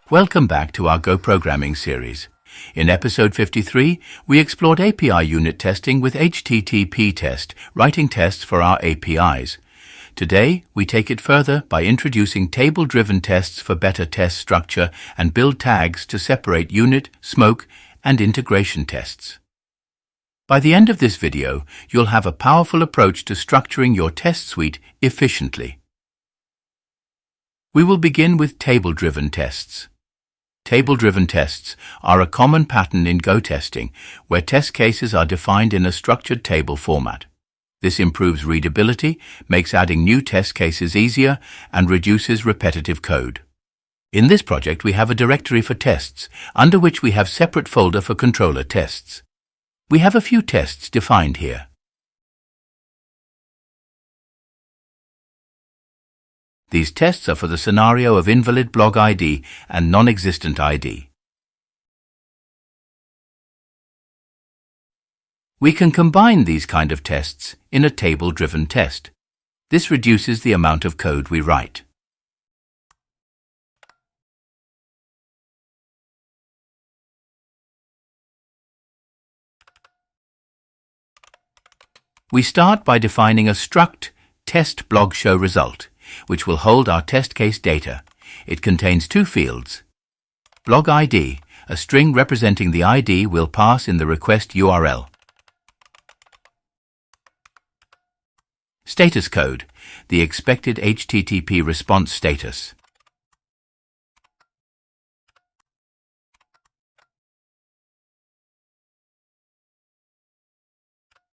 Welcome back to our Go programming series. In episode 53, we explored API unit testing with HTTP test, writing tests for our APIs. Today, we take it further by introducing table-driven tests for better test structure and build tags to separate unit, smoke, and integration tests. By the end of this video, you'll have a powerful approach to structuring your test suite efficiently. We will begin with table-driven tests. Table-driven tests are a common pattern in Go testing, where test cases are defined in a structured table format. This improves readability, makes adding new test cases easier, and reduces repetitive code. In this project, we have a directory for tests, under which we have separate folder for controller tests. We have a few tests defined here. These tests are for the scenario of invalid blog ID and non-existent ID. We can combine these kind of tests in a table-driven test. This reduces the amount of code we write. We start by defining a struct test blog show result, which will hold our test case data. It contains two fields. Blog ID, a string representing the ID will pass in the request URL. Status code, the expected HTTP response status.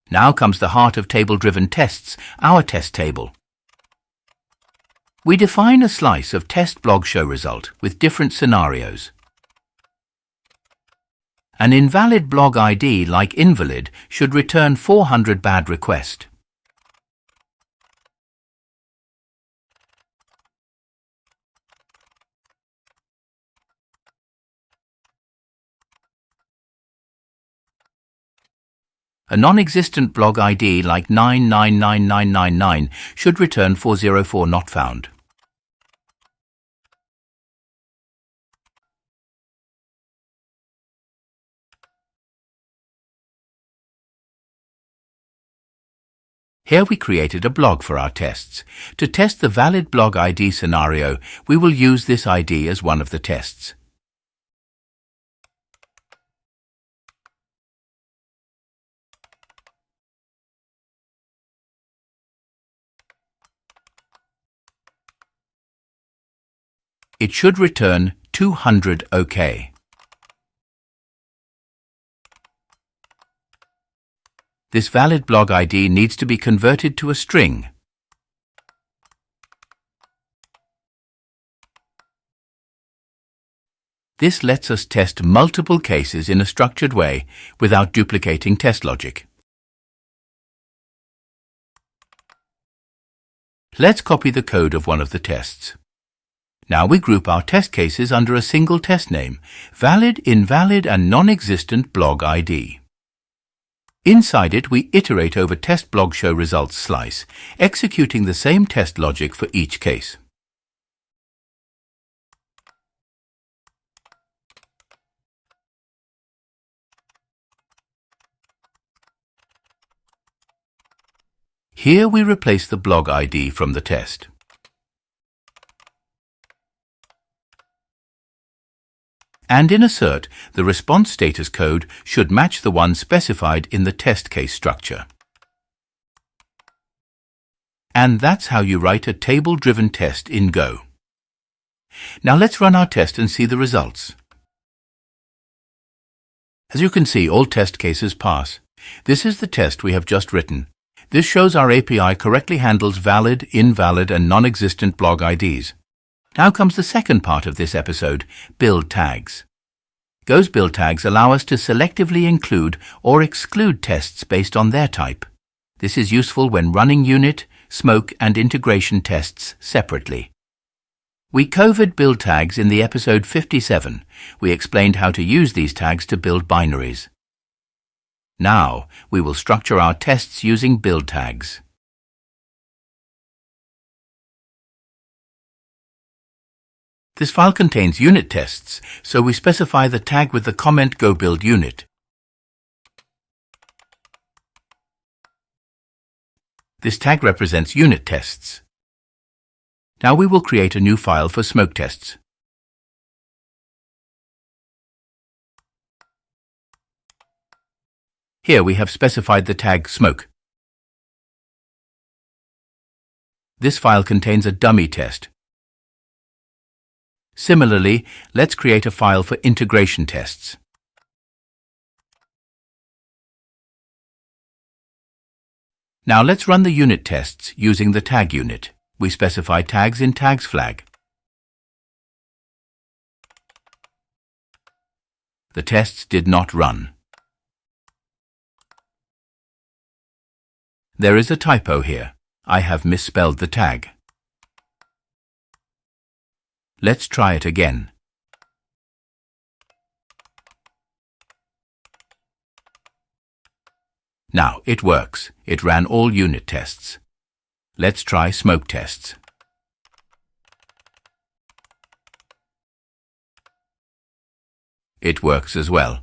Now comes the heart of table-driven tests, our test table. We define a slice of test blog show result with different scenarios. An invalid blog ID like invalid should return 400 bad request. A non-existent blog ID like 999999 should return 404 not found. Here we created a blog for our tests. To test the valid blog ID scenario, we will use this ID as one of the tests. It should return 200 OK. This valid blog ID needs to be converted to a string. This lets us test multiple cases in a structured way without duplicating test logic. Let's copy the code of one of the tests. Now we group our test cases under a single test name, valid, invalid, and non-existent blog ID. Inside it, we iterate over test blog show results slice, executing the same test logic for each case. Here we replace the blog ID from the test. And in assert, the response status code should match the one specified in the test case structure. And that's how you write a table-driven test in Go. Now let's run our test and see the results. As you can see, all test cases pass. This is the test we have just written. This shows our API correctly handles valid, invalid, and non-existent blog IDs. Now comes the second part of this episode, build tags. Go's build tags allow us to selectively include or exclude tests based on their type. This is useful when running unit, smoke, and integration tests separately. We covered build tags in the episode 57. We explained how to use these tags to build binaries. Now, we will structure our tests using build tags. This file contains unit tests, so we specify the tag with the comment Go build unit. This tag represents unit tests. Now we will create a new file for smoke tests. Here we have specified the tag smoke. This file contains a dummy test. Similarly, let's create a file for integration tests. Now let's run the unit tests using the tag unit. We specify tags in tags flag. The tests did not run. There is a typo here. I have misspelled the tag. Let's try it again. Now it works. It ran all unit tests. Let's try smoke tests. It works as well.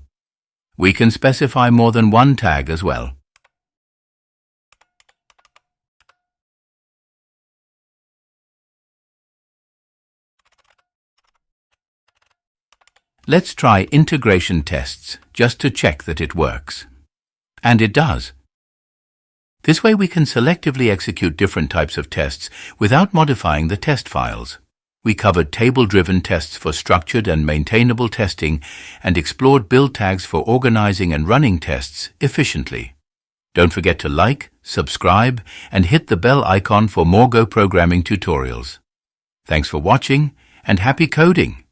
We can specify more than one tag as well. Let's try integration tests just to check that it works. And it does. This way we can selectively execute different types of tests without modifying the test files. We covered table-driven tests for structured and maintainable testing and explored build tags for organizing and running tests efficiently. Don't forget to like, subscribe, and hit the bell icon for more Go programming tutorials. Thanks for watching and happy coding!